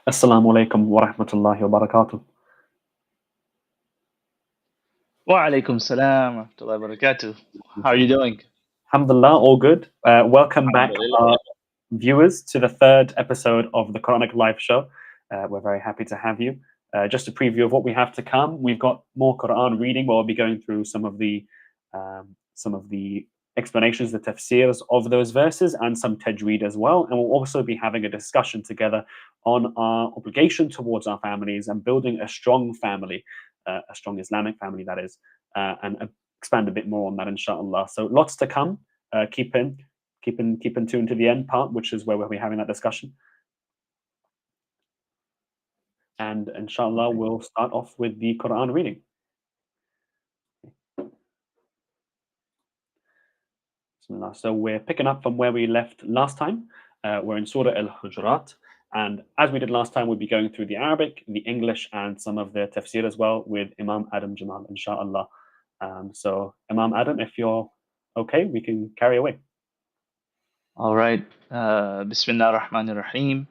Assalamu alaikum wa rahmatullahi wa barakatuh. Wa alaikum salam wa rahmatullahi wa barakatuh. How are you doing? Alhamdulillah, all good. Welcome back, Alhamdulillah. viewers, to the third episode of the Quranic Live Show. We're very happy to have you. Just a preview of what we have to come. We've got more Quran reading, where we'll be going through some of the explanations, the tafsirs of those verses, and some tajweed as well. And we'll also be having a discussion together on our obligation towards our families and building a strong family, a strong Islamic family, that is, and expand a bit more on that, inshallah. So lots to come. Keep in tune to the end part, which is where we'll be having that discussion. And inshallah, we'll start off with the Quran reading. Bismillah. So we're picking up from where we left last time. We're in Surah Al-Hujurat. And as we did last time, we'll be going through the Arabic, the English, and some of the tafsir as well with Imam Adam Jamal, inshallah. So Imam Adam, if you're okay, we can carry away. All right. Bismillah ar-Rahman ar-Rahim.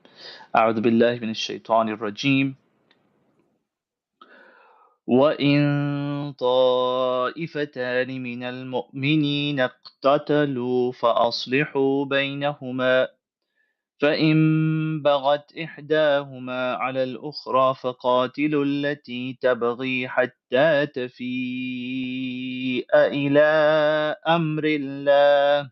A'udhu billahi min ash-shaytanir rajim. وَإِن طَائِفَتَانِ مِنَ الْمُؤْمِنِينَ اقْتَتَلُوا فَأَصْلِحُوا بَيْنَهُمَا فَإِن بَغَتْ إِحْدَاهُمَا عَلَى الْأُخْرَى فَقَاتِلُوا الَّتِي تَبْغِي حَتَّى تَفِيءَ إِلَى أَمْرِ اللَّهِ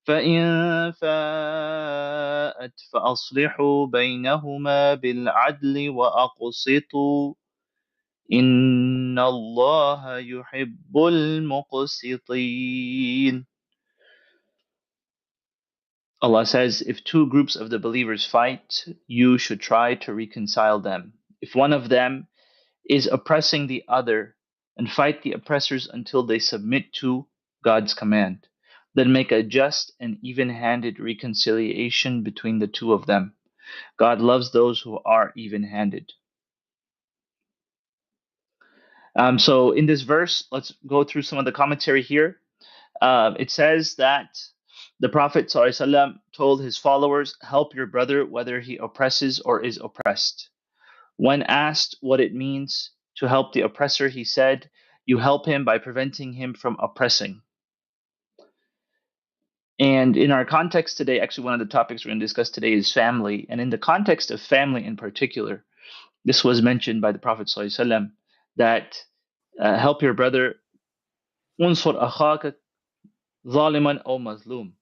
فَإِن فَاءَتْ فَأَصْلِحُوا بَيْنَهُمَا بِالْعَدْلِ وَأَقْسِطُوا إِنَّ اللَّهَ يُحِبُّ الْمُقْسِطِينَ. Allah says, if two groups of the believers fight, you should try to reconcile them. If one of them is oppressing the other, and fight the oppressors until they submit to God's command. Then make a just and even-handed reconciliation between the two of them. God loves those who are even-handed. So in this verse, let's go through some of the commentary here. It says that the Prophet ﷺ told his followers, help your brother whether he oppresses or is oppressed. When asked what it means to help the oppressor, he said, you help him by preventing him from oppressing. And in our context today, actually, one of the topics we're going to discuss today is family. And in the context of family in particular, this was mentioned by the Prophet ﷺ that help your brother, unsur akhaka zaliman aw mazlum.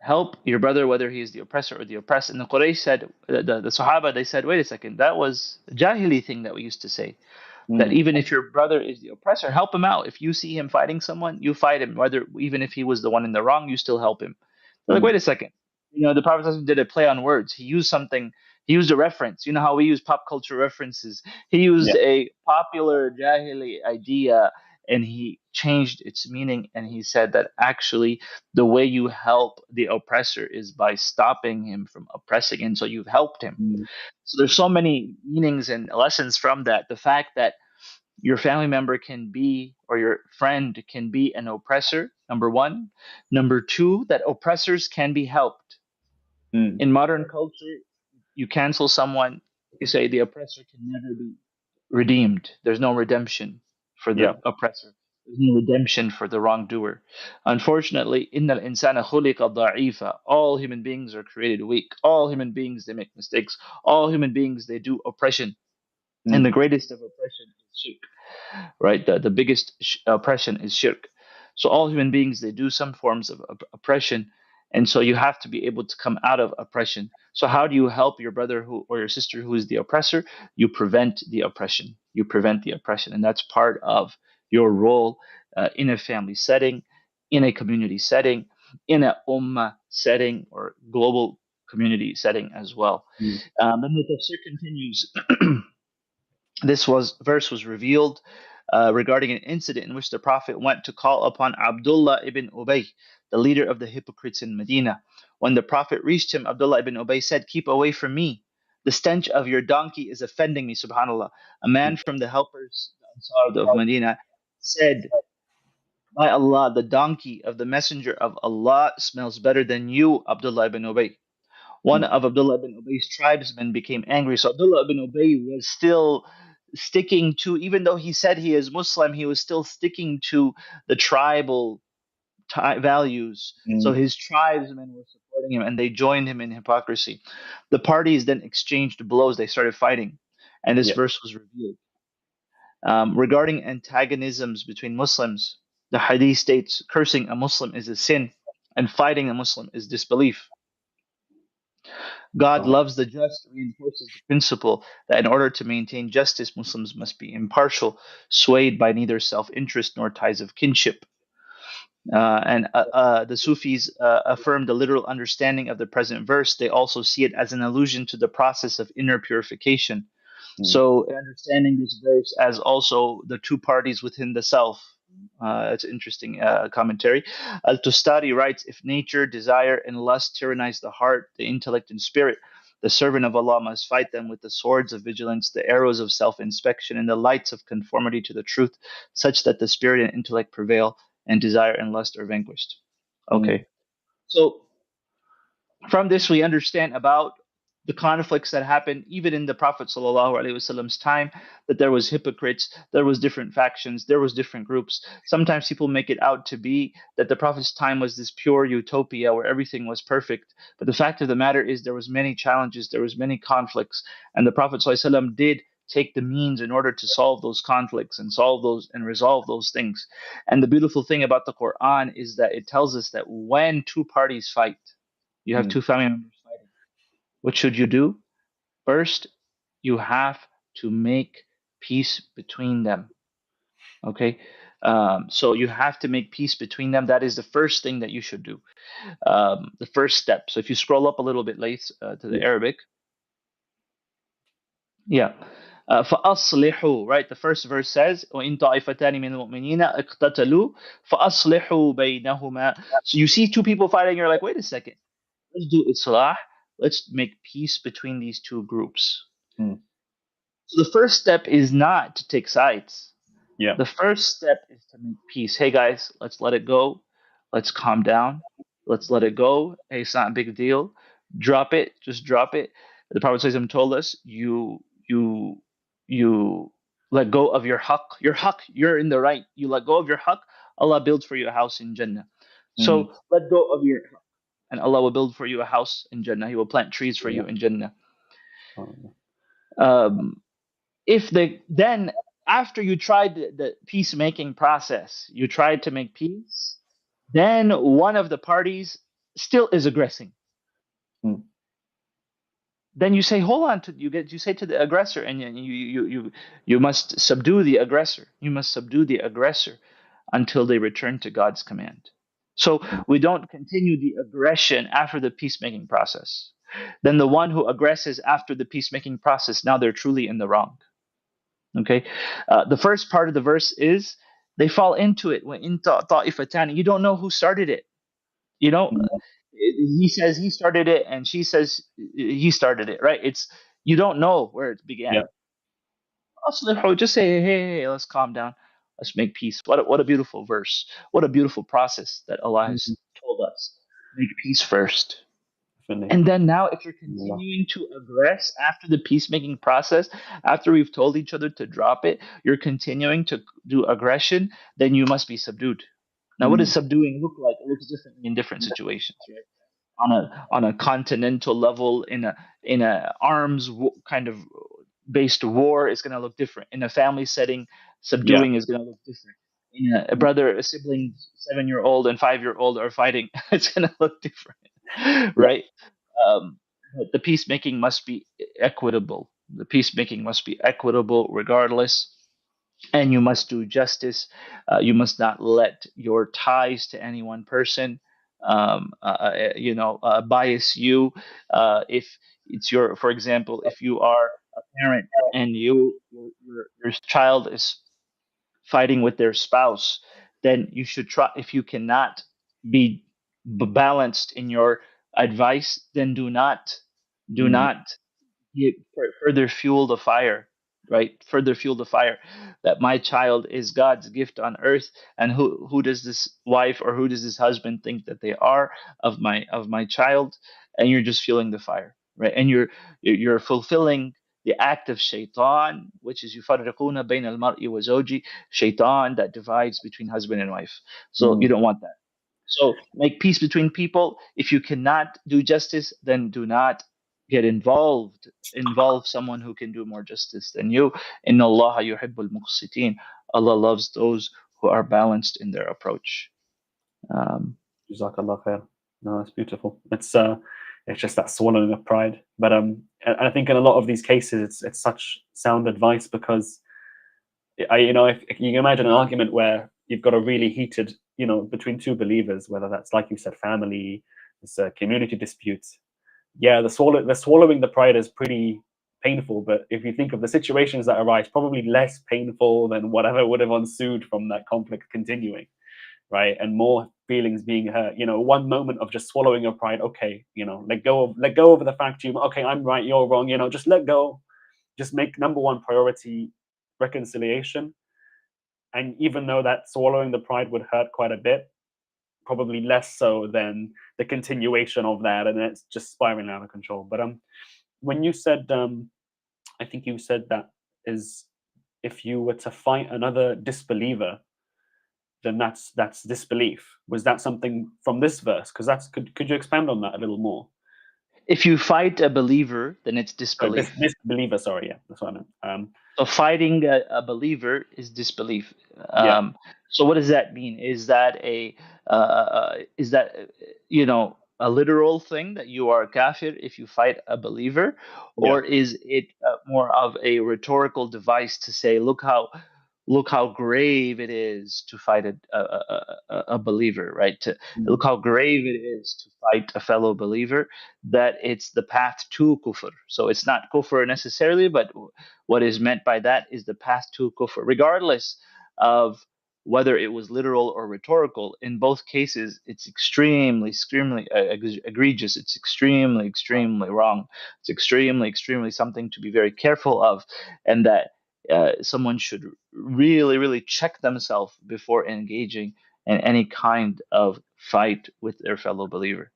Help your brother whether he is the oppressor or the oppressed. And the Quraysh said, the Sahaba, they said, wait a second, that was a Jahili thing that we used to say. That even if your brother is the oppressor, help him out. If you see him fighting someone, you fight him. Whether even if he was the one in the wrong, you still help him. They're like, wait a second. The Prophet did a play on words. He used something. He used a reference. You know how we use pop culture references. He used a popular Jahili idea and he changed its meaning. And he said that actually the way you help the oppressor is by stopping him from oppressing. And so you've helped him. So there's so many meanings and lessons from that. The fact that your family member can be, or your friend can be an oppressor, number one. Number two, that oppressors can be helped. In modern culture, you cancel someone, you say the oppressor can never be redeemed. There's no redemption for the oppressor. There's no redemption for the wrongdoer. Unfortunately, innal insana khuliqa da'ifa. All human beings are created weak. All human beings, they make mistakes. All human beings, they do oppression. And the greatest of oppression is shirk, right? The biggest oppression is shirk. So all human beings, they do some forms of oppression. And so you have to be able to come out of oppression. So how do you help your brother who or your sister who is the oppressor? You prevent the oppression. You prevent the oppression. And that's part of your role in a family setting, in a community setting, in a ummah setting or global community setting as well. Then the tafsir continues. This verse was revealed regarding an incident in which the Prophet went to call upon Abdullah ibn Ubay, the leader of the hypocrites in Medina. When the Prophet reached him, Abdullah ibn Ubay said, keep away from me. The stench of your donkey is offending me, subhanAllah. A man from the helpers, the Ansar of Medina, said, by Allah, the donkey of the Messenger of Allah smells better than you, Abdullah ibn Ubay. one of Abdullah ibn Ubay's tribesmen became angry. So Abdullah ibn Ubay was still sticking to, even though he said he is Muslim, he was still sticking to the tribal values. So Mm. his tribesmen were supporting him and they joined him in hypocrisy. The parties then exchanged blows, they started fighting. And this Yeah. verse was revealed. Regarding antagonisms between Muslims, the hadith states cursing a Muslim is a sin and fighting a Muslim is disbelief. God Right. loves the just reinforces the principle that in order to maintain justice, Muslims must be impartial, swayed by neither self interest nor ties of kinship. And the Sufis affirm the literal understanding of the present verse. They also see it as an allusion to the process of inner purification. Mm. So, understanding this verse as also the two parties within the self. It's an interesting commentary. Al Tustari writes, if nature, desire, and lust tyrannize the heart, the intellect, and spirit, the servant of Allah must fight them with the swords of vigilance, the arrows of self inspection, and the lights of conformity to the truth, such that the spirit and intellect prevail, and desire and lust are vanquished. Mm. Okay. So, from this we understand about the conflicts that happened even in the Prophet Wasallam's time, that there was hypocrites, there was different factions, there was different groups. Sometimes people make it out to be that the Prophet's time was this pure utopia where everything was perfect, but the fact of the matter is there was many challenges, there was many conflicts, and the Prophet ﷺ did take the means in order to solve those conflicts and solve those and resolve those things. And the beautiful thing about the Quran is that it tells us that when two parties fight, you have Mm. two family members fighting. What should you do? First, you have to make peace between them. Okay? So you have to make peace between them. That is the first thing that you should do. The first step. So if you scroll up a little bit late to the Yeah. Arabic, yeah. فَأَصْلِحُوا, right? The first verse says, وَإِن طَائِفَتَانِ مِنَ الْمُؤْمِنِينَ اقْتَتَلُوا فَأَصْلِحُوا بَيْنَهُمَا. So you see two people fighting, you're like, wait a second. Let's do islah. Let's make peace between these two groups. Mm. So the first step is not to take sides. Yeah. The first step is to make peace. Hey guys, let's let it go. Let's calm down. Let's let it go. Hey, it's not a big deal. Drop it. Just drop it. The Prophet ﷺ told us, you let go of your haqq. Your haqq, you're in the right. You let go of your haqq, Allah builds for you a house in Jannah. Mm. So let go of your haqq, and Allah will build for you a house in Jannah. He will plant trees for Yeah. you in Jannah. Oh, Um, if the then after you tried the peacemaking process, you tried to make peace, then one of the parties still is aggressing. mm. Then you say, hold on to you say to the aggressor, and you must subdue the aggressor. You must subdue the aggressor until they return to God's command. So we don't continue the aggression after the peacemaking process. Then the one who aggresses after the peacemaking process, now they're truly in the wrong. Okay, the first part of the verse is they fall into it. When in ta'ifatani, you don't know who started it. You know, Mm. he says he started it, and she says he started it. Right? It's you don't know where it began. Yeah. Just say, hey, let's calm down. Let's make peace. What a beautiful verse. What a beautiful process that Allah has Mm. told us. Make peace first. Definitely. And then now, if you're Allah. continuing to aggress after the peacemaking process, after we've told each other to drop it, you're continuing to do aggression, then you must be subdued. Now, what does Mm. subduing look like? It looks differently in different situations, right? On a continental level, in a kind of based war, is going to look different. In a family setting, Yeah. subduing is going to look different. In a Mm. brother, a sibling, 7-year old and 5-year old are fighting, it's going to look different, Yeah. right? But the peacemaking must be equitable. The peacemaking must be equitable regardless, and you must do justice. You must not let your ties to any one person, bias you. If it's your, for example, if you are a parent and your child is fighting with their spouse, then you should try. If you cannot be balanced in your advice, then do Mm. not further fuel the fire, right? Further fuel the fire that my child is God's gift on earth, and who does this wife or who does this husband think that they are of my child? and you're just feeling the fire, right? And you're fulfilling the act of shaitan, which is yufarriquna bayna al-mar'i wa zawji, shaitan that divides between husband and wife. So you Mm. don't want that. So make peace between people. If you cannot do justice, then do not get involved. Involve someone who can do more justice than you. Inna Allah yuhibbul muqsitin. Allah loves those who are balanced in their approach. Um, Jazakallah khair. No, that's beautiful. It's just that swallowing of pride. But and I think in a lot of these cases, it's such sound advice because if you can imagine an argument where you've got a really heated, between two believers, whether that's like you said, family, it's a community dispute. Yeah, the swallowing the pride is pretty painful. But if you think of the situations that arise, probably less painful than whatever would have ensued from that conflict continuing, right? And more feelings being hurt. One moment of just swallowing your pride. Okay, let go of the fact okay, I'm right, you're wrong. Just let go. Just make number one priority reconciliation. And even though that swallowing the pride would hurt quite a bit, probably less so than the continuation of that, and it's just spiraling out of control. But when you said, I think you said that is if you were to fight another disbeliever, then that's disbelief. Was that something from this verse? Because could you expand on that a little more? if you fight a believer, then it's So this disbelief. disbeliever, sorry, yeah, that's what I meant. So fighting a believer is disbelief. Yeah, So what does that mean? Is that a literal thing that you are a kafir if you fight a believer, yeah, or is it more of a rhetorical device to say, look how grave it is to fight a believer, right? To mm, look how grave it is to fight a fellow believer, that it's the path to kufr. So it's not kufr necessarily, but what is meant by that is the path to kufr, regardless of whether it was literal or rhetorical. In both cases, it's extremely, extremely egregious. It's extremely, extremely wrong. It's extremely, extremely something to be very careful of, and that someone should really, really check themselves before engaging in any kind of fight with their fellow believer.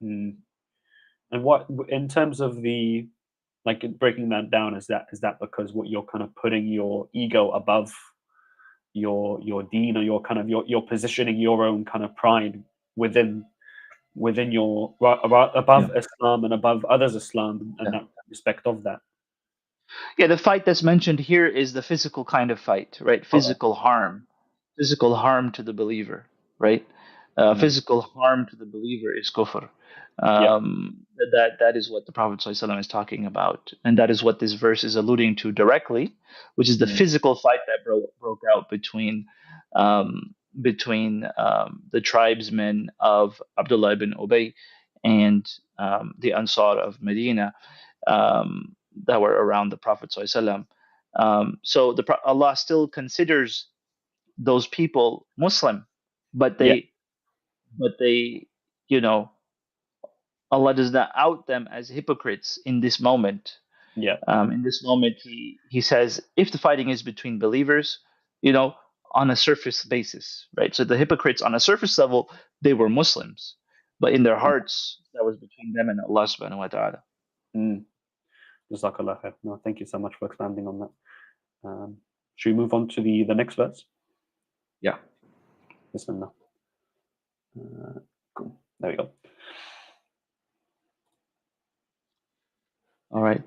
mm. And what in terms of the like breaking that down, is that because what you're kind of putting your ego above your deen, or your kind of your positioning your own kind of pride within your Yeah. above Islam and above others Islam, and that respect of that. Yeah, the fight that's mentioned here is the physical kind of fight, right? Okay. Physical harm to the believer, right? Mm. Physical harm to the believer is kufr. Yeah. That is what the Prophet ﷺ is talking about, and that is what this verse is alluding to directly, which is the Mm. physical fight that broke out the tribesmen of Abdullah ibn Ubay and the Ansar of Medina, that were around the Prophet ﷺ. So Allah still considers those people Muslim, but Yeah. they, you know, Allah does not out them as hypocrites in this moment. Yeah. In this moment, he says, if the fighting is between believers, you know, on a surface basis, right? So the hypocrites on a surface level, they were Muslims, but in their Mm. hearts, that was between them and Allah subhanahu wa ta'ala. Mm. Jazakallah khair. No, thank you so much for expanding on that. Should we move on to the next verse? Yeah. Bismillah. Cool. There we go. All right.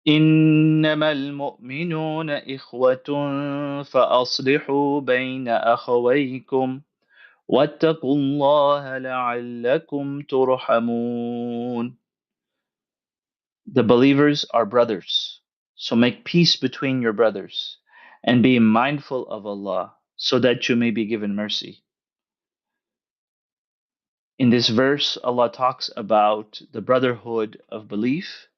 إنما المؤمنون إخوة فأصلحوا بين أخويكم واتقوا الله لعلكم ترحمون. The believers are brothers, so make peace between your brothers and be mindful of Allah so that you may be given mercy. In this verse, Allah talks about the brotherhood of belief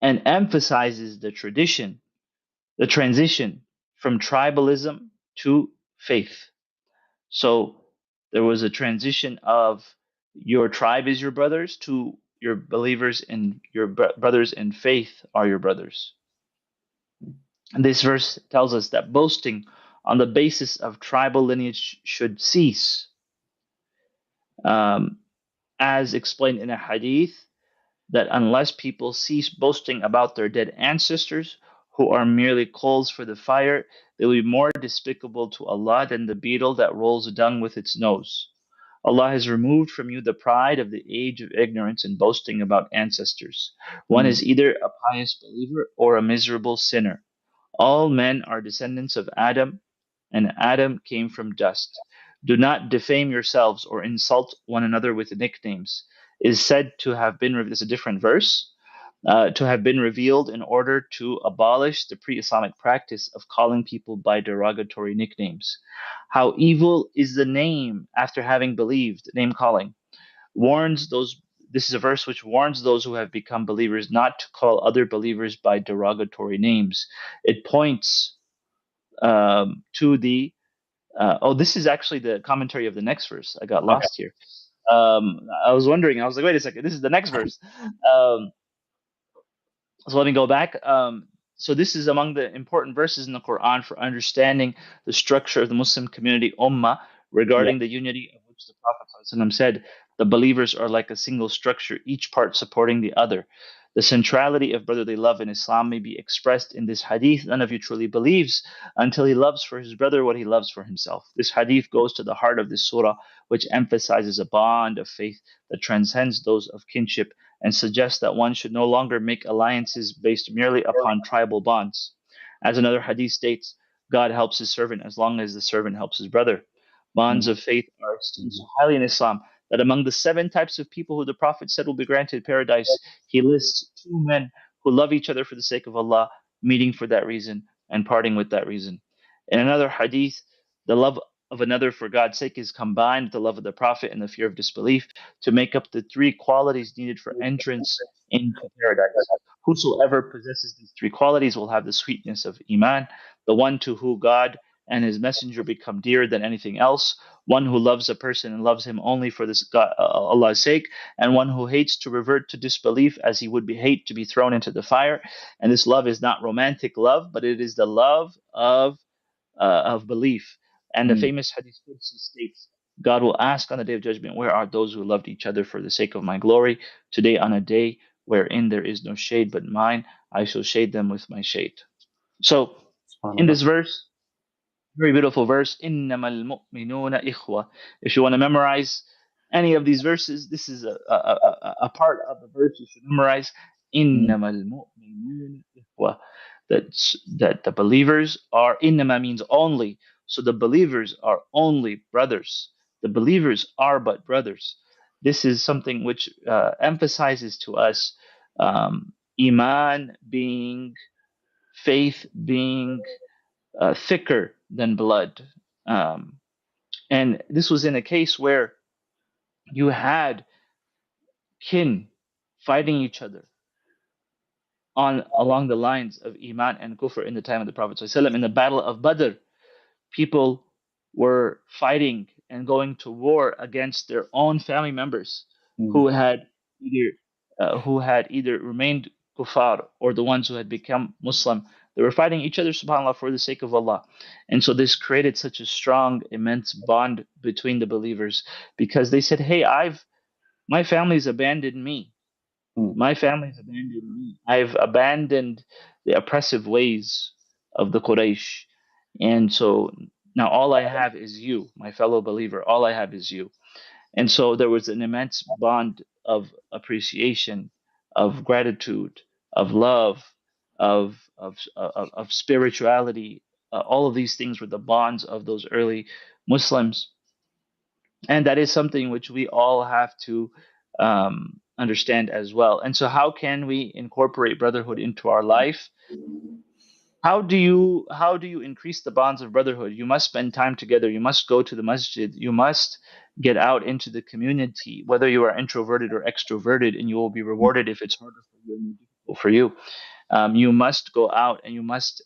and emphasizes the transition from tribalism to faith. So there was a transition of your tribe is your brothers to your believers and your brothers in faith are your brothers. And this verse tells us that boasting on the basis of tribal lineage should cease, um, as explained in a hadith, that unless people cease boasting about their dead ancestors, who are merely coals for the fire, they will be more despicable to Allah than the beetle that rolls dung with its nose. Allah has removed from you the pride of the age of ignorance and boasting about ancestors. One is either a pious believer or a miserable sinner. All men are descendants of Adam, and Adam came from dust. Do not defame yourselves or insult one another with nicknames. Is said to have been, this is a different verse, to have been revealed in order to abolish the pre Islamic practice of calling people by derogatory nicknames. How evil is the name after having believed, name calling. Warns those. This is a verse which warns those who have become believers not to call other believers by derogatory names. It points to the this is actually the commentary of the next verse. I got Okay. lost here. I was wondering. I was like, wait a second. This is the next verse. Um, so let me go back. So this is among the important verses in the Quran for understanding the structure of the Muslim community ummah Yeah. regarding the unity of which the Prophet ﷺ said the believers are like a single structure, each part supporting the other. The centrality of brotherly love in Islam may be expressed in this hadith. None of you truly believes until he loves for his brother what he loves for himself. This hadith goes to the heart of this surah, which emphasizes a bond of faith that transcends those of kinship and suggests that one should no longer make alliances based merely upon tribal bonds. As another hadith states, God helps his servant as long as the servant helps his brother. Bonds Mm. of faith are esteemed so highly in Islam that among the 7 types of people who the Prophet said will be granted paradise, he lists 2 men who love each other for the sake of Allah, meeting for that reason and parting with that reason. In another hadith, the love of another for God's sake is combined with the love of the Prophet and the fear of disbelief to make up the 3 qualities needed for entrance into paradise. Whosoever possesses these 3 qualities will have the sweetness of Iman, the one to whom God and his messenger become dearer than anything else, one who loves a person and loves him only for this God, Allah's sake, and one who hates to revert to disbelief as he would hate to be thrown into the fire. And this love is not romantic love, but it is the love of belief. And the Mm. famous Hadith Qudsi states, God will ask on the day of judgment, where are those who loved each other for the sake of my glory? Today, on a day wherein there is no shade but mine, I shall shade them with my shade. So, in SubhanAllah. this verse, very beautiful verse, إِنَّمَا الْمُؤْمِنُونَ إِخْوَةٌ. If you want to memorize any of these verses, this is a part of the verse you should memorize. Mm. إِنَّمَا الْمُؤْمِنُونَ إِخْوَةٌ. That the believers are, إِنَّمَا means only. So the believers are only brothers. The believers are but brothers. This is something which emphasizes to us Iman being, faith being thicker than blood. Um, and this was in a case where you had kin fighting each other on along the lines of Iman and Kufr in the time of the Prophet ﷺ. In the Battle of Badr, people were fighting and going to war against their own family members Mm. who had either remained kuffar or the ones who had become Muslim. They were fighting each other, subhanAllah, for the sake of Allah. And so this created such a strong, immense bond between the believers because they said, hey, my family's abandoned me. Mm. My family's abandoned me. I've abandoned the oppressive ways of the Quraysh. And so now all I have is you, my fellow believer. All I have is you. And so there was an immense bond of appreciation, of gratitude, of love, of spirituality. All of these things were the bonds of those early Muslims. And that is something which we all have to understand as well. And so, how can we incorporate brotherhood into our life? How do you increase the bonds of brotherhood? You must spend time together. You must go to the masjid. You must get out into the community, whether you are introverted or extroverted, and you will be rewarded if it's harder for you and more difficult for you. You must go out and you must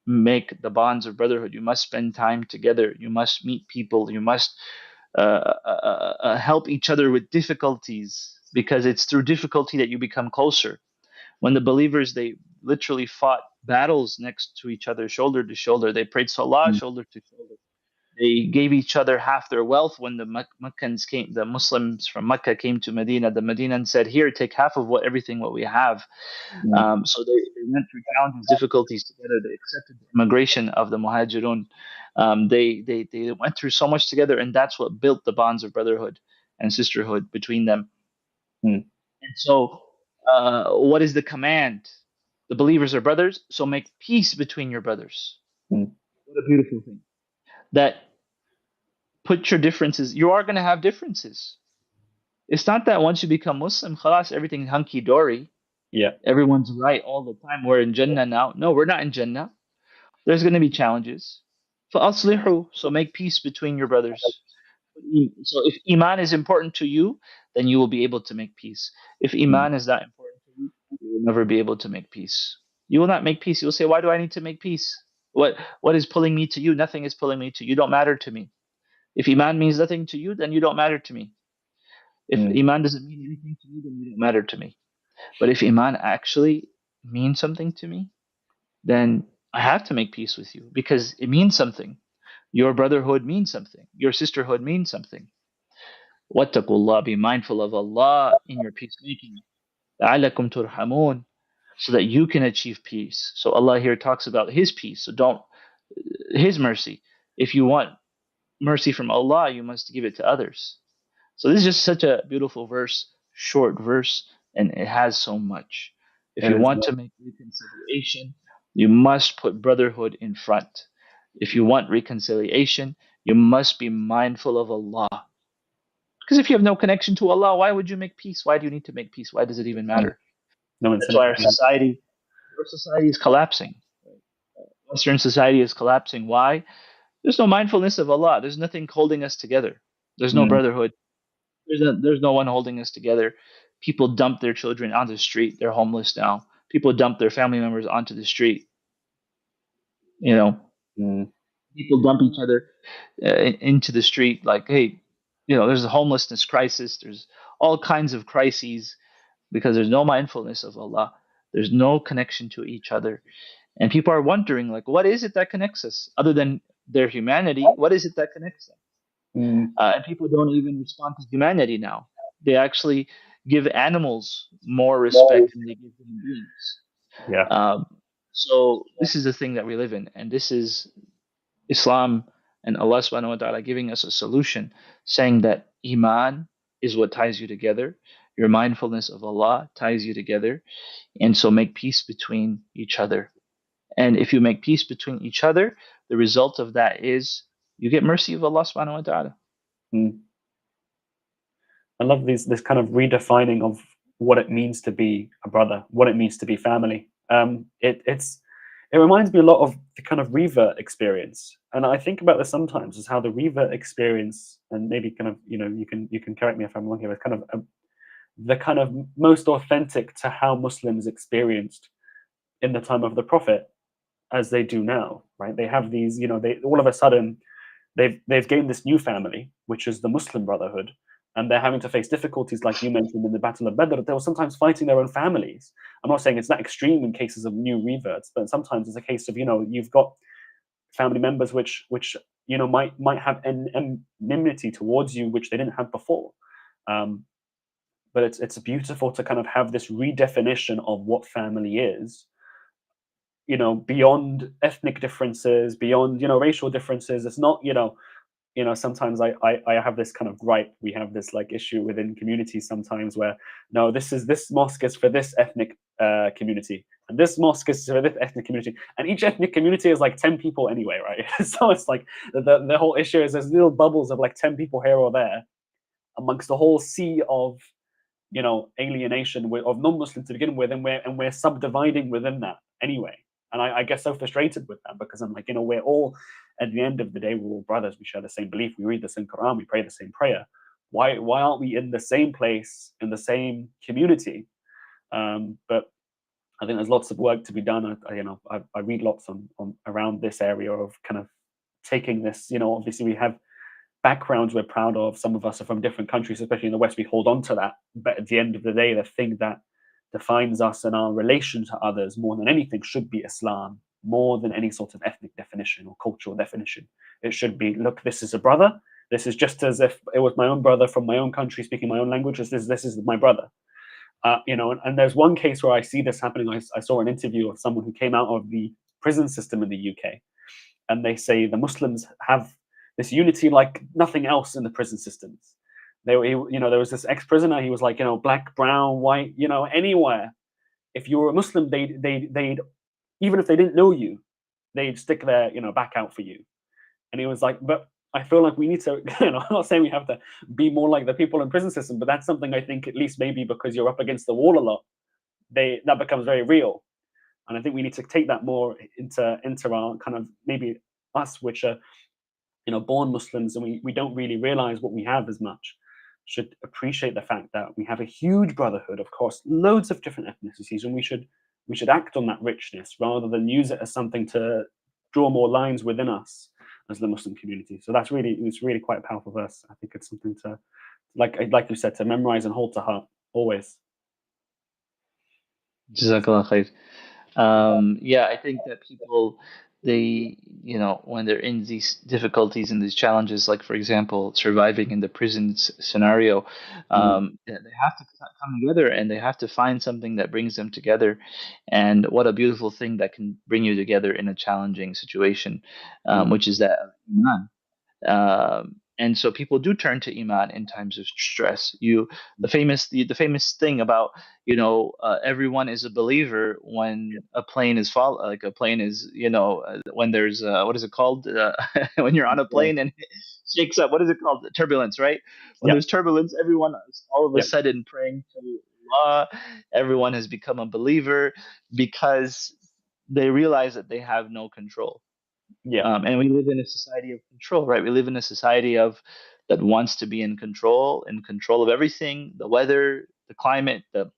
make the bonds of brotherhood. You must spend time together. You must meet people. You must help each other with difficulties because it's through difficulty that you become closer. When the believers literally fought battles next to each other, shoulder to shoulder. They prayed salah shoulder to shoulder. They gave each other half their wealth when the Meccans came, the Muslims from Mecca came to Medina. The Medinan said, "Here, take half of what we have." So they went through challenges, difficulties together. They accepted the immigration of the Muhajirun. They went through so much together, and that's what built the bonds of brotherhood and sisterhood between them. Mm. And so, what is the command? The believers are brothers, so make peace between your brothers. Mm. What a beautiful thing. That put your differences, you are going to have differences. It's not that once you become Muslim, khalas, everything's hunky dory. Yeah. Everyone's right all the time. We're in Jannah now. No, we're not in Jannah. There's going to be challenges. فَأَصْلِحُوا, so make peace between your brothers. So if Iman is important to you, then you will be able to make peace. If Mm. Iman is not important to you, you will never be able to make peace. You will not make peace. You will say, why do I need to make peace? What is pulling me to you? Nothing is pulling me to you. You don't matter to me. If Iman means nothing to you, then you don't matter to me. If Mm. Iman doesn't mean anything to you, then you don't matter to me. But if Iman actually means something to me, then I have to make peace with you because it means something. Your brotherhood means something. Your sisterhood means something. Wattaqullah, be mindful of Allah in your peacemaking. لَعَلَّكُمْ تُرْحَمُونَ, so that you can achieve peace. So Allah here talks about His peace. So don't, His mercy. If you want mercy from Allah, you must give it to others. So this is just such a beautiful verse, short verse, and it has so much. If It you is. want to make reconciliation, you must put brotherhood in front. If you want reconciliation, you must be mindful of Allah. Because if you have no connection to Allah, why would you make peace? Why do you need to make peace? Why does it even matter? No That's why incentive. our society is collapsing. Western society is collapsing. Why? There's no mindfulness of Allah. There's nothing holding us together. There's no Mm. brotherhood. There's no one holding us together. People dump their children onto the street. They're homeless now. People dump their family members onto the street. You know, Mm. people dump each other into the street. Like, hey, there's a homelessness crisis. There's all kinds of crises because there's no mindfulness of Allah. There's no connection to each other, and people are wondering, like, what is it that connects us other than their humanity? What is it that connects them? Mm. And people don't even respond to humanity now. They actually give animals more respect than they give human beings. Yeah. So this is the thing that we live in, and this is Islam and Allah subhanahu wa ta'ala giving us a solution, saying that Iman is what ties you together. Your mindfulness of Allah ties you together, and so make peace between each other. And if you make peace between each other, the result of that is you get mercy of Allah subhanahu wa ta'ala. Mm. I love this kind of redefining of what it means to be a brother, what it means to be family. It reminds me a lot of the kind of revert experience, and I think about this sometimes as how the revert experience, and maybe kind of you can correct me if I'm wrong here, is kind of the kind of most authentic to how Muslims experienced in the time of the Prophet as they do now, right? They have these, they all of a sudden they've gained this new family, which is the Muslim Brotherhood, and they're having to face difficulties like you mentioned in the Battle of Badr. They were sometimes fighting their own families. I'm not saying it's that extreme in cases of new reverts, but sometimes it's a case of you've got family members which might have enmity towards you, which they didn't have before. But it's beautiful to kind of have this redefinition of what family is, beyond ethnic differences, beyond racial differences. It's not sometimes I have this kind of gripe. We have this like issue within communities sometimes where no, this mosque is for this ethnic community, and this mosque is for this ethnic community, and each ethnic community is like 10 people anyway, right? So it's like the whole issue is there's little bubbles of like 10 people here or there amongst the whole sea of alienation of non-Muslims to begin with, and we're subdividing within that anyway. And I get so frustrated with that because I'm like, we're all, at the end of the day, we're all brothers. We share the same belief. We read the same Quran. We pray the same prayer. Why aren't we in the same place, in the same community? But I think there's lots of work to be done. I read lots on around this area of kind of taking this. Obviously we have backgrounds we're proud of. Some of us are from different countries, especially in the West. We hold on to that. But at the end of the day, the thing that defines us and our relation to others more than anything should be Islam, more than any sort of ethnic definition or cultural definition. It should be, look, this is a brother. This is just as if it was my own brother from my own country speaking my own language. This is my brother. And there's one case where I see this happening. I saw an interview of someone who came out of the prison system in the UK, and they say the Muslims have this unity like nothing else in the prison systems. There was this ex-prisoner. He was like, black, brown, white, anywhere. If you were a Muslim, they'd even if they didn't know you, they'd stick their back out for you. And he was like, but I feel like we need to, I'm not saying we have to be more like the people in prison system, but that's something I think, at least maybe because you're up against the wall a lot, that becomes very real. And I think we need to take that more into our kind of, maybe us, which are, born Muslims, and we don't really realize what we have as much, should appreciate the fact that we have a huge brotherhood, of course, loads of different ethnicities, and we should act on that richness rather than use it as something to draw more lines within us as the Muslim community. So it's really quite a powerful verse. I think it's something to, like you said, to memorize and hold to heart always. Jazakallah khair. I think that people, they, when they're in these difficulties and these challenges, like for example, surviving in the prison scenario, they have to come together and they have to find something that brings them together. And what a beautiful thing that can bring you together in a challenging situation, which is that of Iman. And so people do turn to Iman in times of stress. The famous thing about everyone is a believer when a plane is like a plane is when there's what is it called when you're on a plane and it shakes up, what is it called, turbulence, right? When there's turbulence, everyone is all of a sudden praying to Allah. Everyone has become a believer because they realize that they have no control. And we live in a society of control, right? We live in a society that wants to be in control of everything, the weather, the climate, that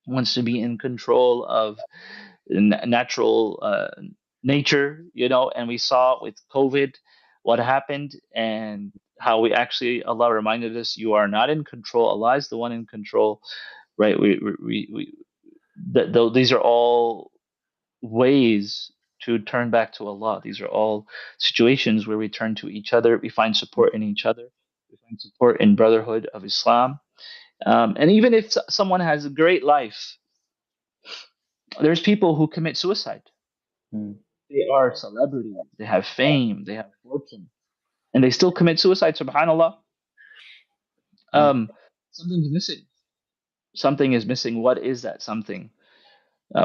wants to be in control of natural nature, and we saw with COVID what happened and how Allah reminded us, you are not in control. Allah is the one in control, right? These are all ways to turn back to Allah. These are all situations where we turn to each other. We find support in each other. We find support in brotherhood of Islam. And even if someone has a great life, there's people who commit suicide. They are celebrities. They have fame. They have fortune. And they still commit suicide, subhanAllah. Something's missing. Something is missing. What is that something?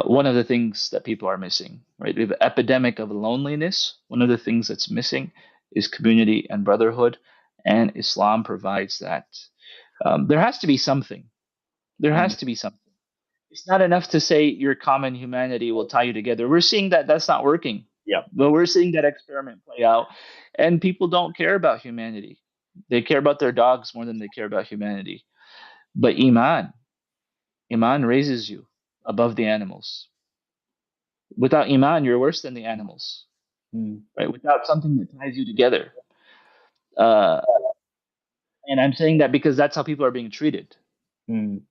One of the things that people are missing, right? We have an epidemic of loneliness. One of the things that's missing is community and brotherhood, and Islam provides that. There has to be something. There has to be something. It's not enough to say your common humanity will tie you together. We're seeing that that's not working. But we're seeing that experiment play out, and people don't care about humanity. They care about their dogs more than they care about humanity. But Iman raises you above the animals. Without Iman, you're worse than the animals, right? Without something that ties you together. And I'm saying that because that's how people are being treated. Someone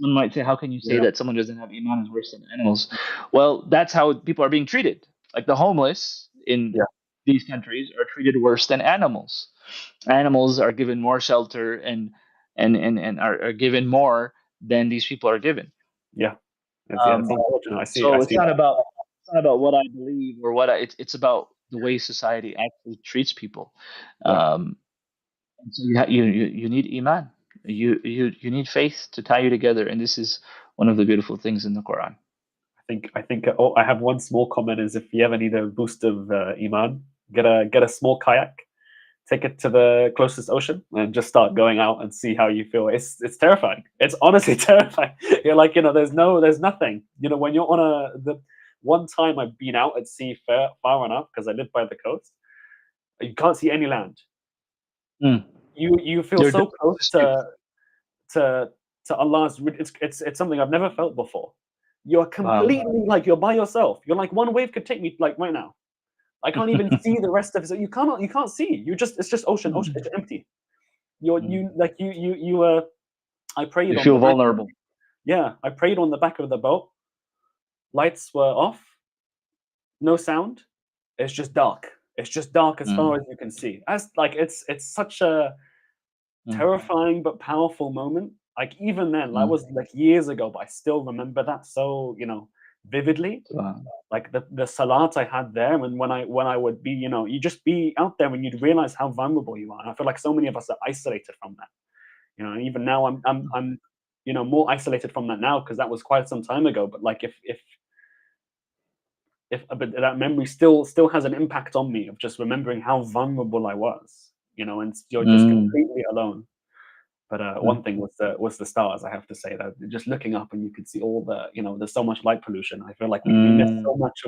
might say, how can you say that someone doesn't have Iman is worse than animals? Well, that's how people are being treated. Like the homeless in these countries are treated worse than animals. Animals are given more shelter and are given more than these people are given. It's unfortunate. I see. So it's not about what I believe or it's about the way society actually treats people. And so you need Iman. You need faith to tie you together, and this is one of the beautiful things in the Quran. I think I have one small comment: is if you ever need a boost of Iman, get a small kayak, take it to the closest ocean, and just start going out and see how you feel. It's terrifying. It's honestly terrifying. You're like, there's nothing. When you're on the one time I've been out at sea far enough because I live by the coast, you can't see any land. You feel so close to Allah's. It's something I've never felt before. You're completely like you're by yourself. You're like, one wave could take me like right now. I can't even see the rest of it. So you can't see. It's just ocean. It's empty. I pray you feel vulnerable. Yeah, I prayed on the back of the boat. Lights were off, no sound. It's just dark. It's just dark as far Mm. as you can see. As like it's such a Mm. terrifying but powerful moment. Like even then, that Mm. was like years ago, but I still remember that so vividly. Wow. Like the salat I had there, and when I would be, you just be out there and you'd realize how vulnerable you are. And I feel like so many of us are isolated from that. And even now I'm more isolated from that now because that was quite some time ago. But like if but that memory still has an impact on me of just remembering how vulnerable I was, and you're just Mm. completely alone. But Mm. one thing was the stars. I have to say that just looking up and you could see all the, there's so much light pollution. I feel like we miss so Mm. much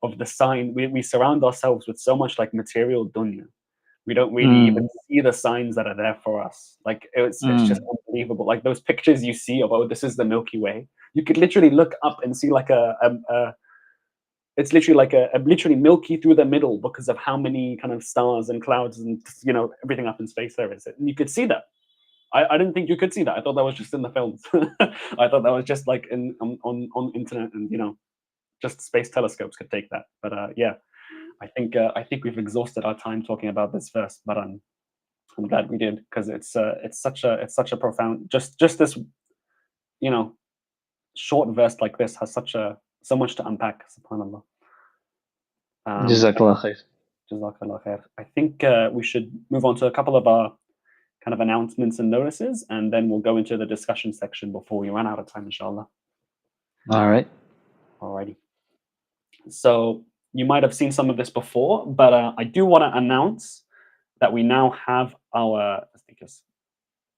of the sign. We surround ourselves with so much like material dunya. We don't really even Mm. see the signs that are there for us. Like it's just Mm. unbelievable. Like those pictures you see of, oh, this is the Milky Way. You could literally look up and see like it's literally like a literally milky through the middle because of how many kind of stars and clouds and everything up in space there is. And you could see that. I didn't think you could see that. I thought that was just in the films. I thought that was just like in on internet, and just space telescopes could take that. But yeah, I think we've exhausted our time talking about this verse, but I'm glad we did because it's such a profound, just this you know short verse like this has so much to unpack. Subhanallah. Um, Jazakallah khair. Jazakallah khair. I think we should move on to a couple of our kind of announcements and notices, and then we'll go into the discussion section before we run out of time, inshallah. All right. Alrighty. So you might have seen some of this before, but I do want to announce that we now have our. I think it's.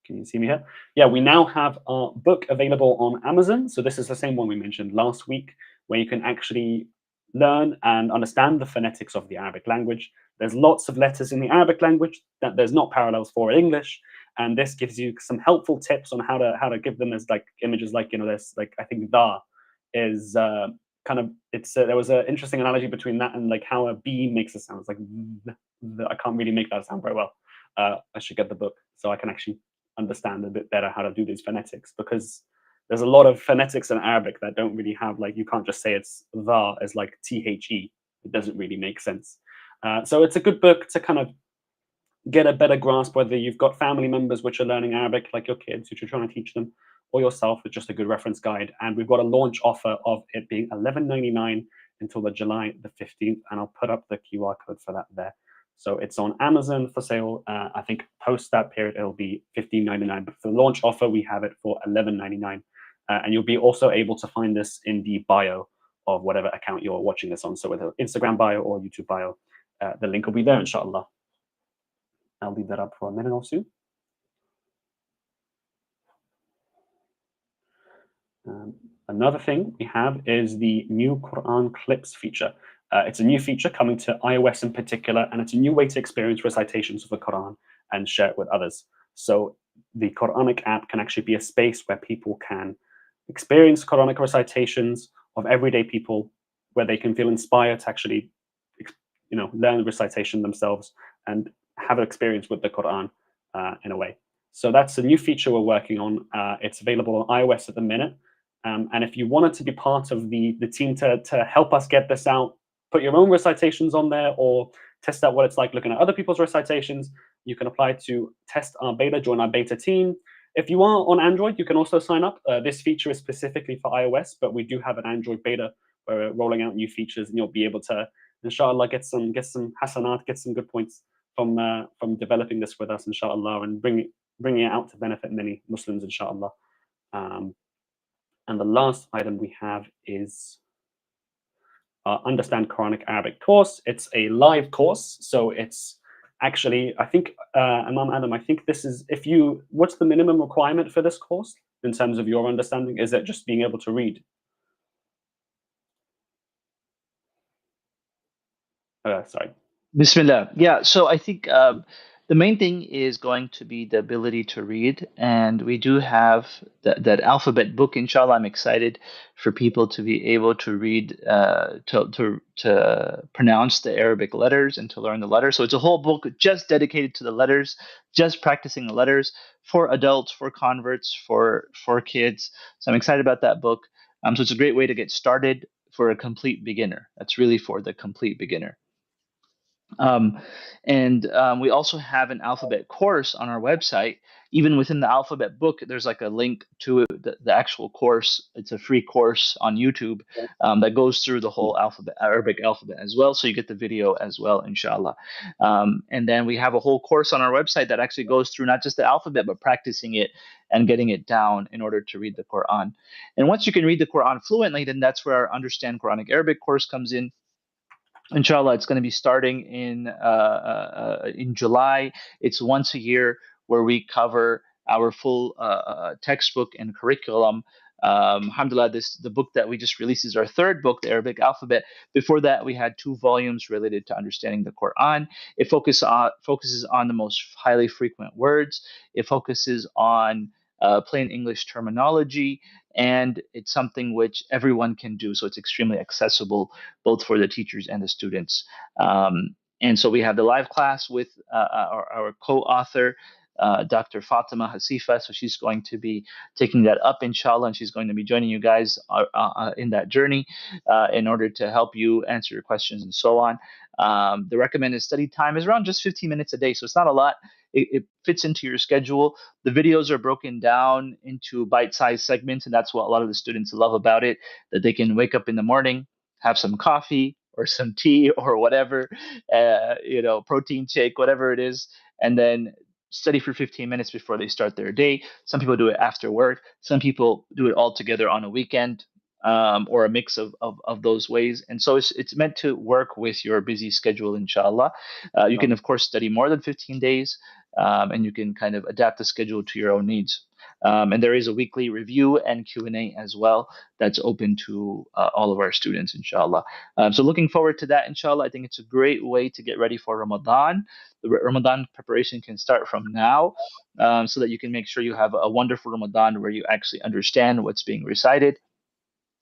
Can you see me here? Yeah, we now have our book available on Amazon. So this is the same one we mentioned last week, where you can actually learn and understand the phonetics of the Arabic language. There's lots of letters in the Arabic language that there's not parallels for in English, and this gives you some helpful tips on how to give them as like images, like there's like I think da is kind of it's there was an interesting analogy between that and like how a B makes a sound. It's like I can't really make that sound very well. I should get the book so I can actually understand a bit better how to do these phonetics, because there's a lot of phonetics in Arabic that don't really have, like, you can't just say it's the as like the. It doesn't really make sense. So it's a good book to kind of get a better grasp, whether you've got family members which are learning Arabic, like your kids, which you're trying to teach them, or yourself. It's just a good reference guide. And we've got a launch offer of it being $11.99 until the July the 15th. And I'll put up the QR code for that there. So it's on Amazon for sale. I think post that period, it'll be $15.99. But for the launch offer, we have it for $11.99. And you'll be also able to find this in the bio of whatever account you're watching this on. So whether Instagram bio or YouTube bio, the link will be there, inshallah. I'll leave that up for a minute or two. Another thing we have is the new Quran Clips feature. It's a new feature coming to iOS in particular, and it's a new way to experience recitations of the Quran and share it with others. So the Quranic app can actually be a space where people can experience Quranic recitations of everyday people, where they can feel inspired to actually, learn the recitation themselves and have an experience with the Quran in a way. So that's a new feature we're working on. It's available on iOS at the minute. And if you wanted to be part of the team to help us get this out, put your own recitations on there, or test out what it's like looking at other people's recitations, you can apply to test our beta, join our beta team. If you are on Android, you can also sign up. This feature is specifically for iOS, but we do have an Android beta where we're rolling out new features, and you'll be able to, inshallah, get some hasanat, get some good points from developing this with us, inshallah, and bringing it out to benefit many Muslims, inshallah. And the last item we have is our Understand Quranic Arabic course. It's a live course, so it's actually, I think, Imam Adam, I think this is, what's the minimum requirement for this course in terms of your understanding? Is it just being able to read? Sorry. Bismillah. Yeah. So I think The main thing is going to be the ability to read, and we do have that alphabet book. Inshallah, I'm excited for people to be able to read, to pronounce the Arabic letters and to learn the letters. So it's a whole book just dedicated to the letters, just practicing the letters for adults, for converts, for kids. So I'm excited about that book. So it's a great way to get started for a complete beginner. That's really for the complete beginner. Um, and we also have an alphabet course on our website. Even within the alphabet book, there's like a link to it, the actual course. It's a free course on YouTube that goes through the whole alphabet, Arabic alphabet as well. So you get the video as well, inshallah. And then we have a whole course on our website that actually goes through not just the alphabet, but practicing it and getting it down in order to read the Quran. And once you can read the Quran fluently, then that's where our Understand Quranic Arabic course comes in. Inshallah, it's going to be starting in July. It's once a year where we cover our full textbook and curriculum. Alhamdulillah, the book that we just released is our third book, the Arabic alphabet. Before that, we had 2 volumes related to understanding the Quran. It focuses on the most highly frequent words. It focuses on plain English terminology, and it's something which everyone can do. So it's extremely accessible both for the teachers and the students. And so we have the live class with our co-author, Dr. Fatima Hasifa. So she's going to be taking that up, inshallah, and she's going to be joining you guys in that journey in order to help you answer your questions and so on. The recommended study time is around just 15 minutes a day, so it's not a lot. It fits into your schedule. The videos are broken down into bite-sized segments, and that's what a lot of the students love about it, that they can wake up in the morning, have some coffee or some tea or whatever, protein shake, whatever it is, and then study for 15 minutes before they start their day. Some people do it after work. Some people do it all together on a weekend, or a mix of those ways. And so it's meant to work with your busy schedule, inshallah. You can, of course, study more than 15 days, and you can kind of adapt the schedule to your own needs. And there is a weekly review and Q&A as well that's open to all of our students, inshallah. So looking forward to that, inshallah. I think it's a great way to get ready for Ramadan. The Ramadan preparation can start from now, so that you can make sure you have a wonderful Ramadan where you actually understand what's being recited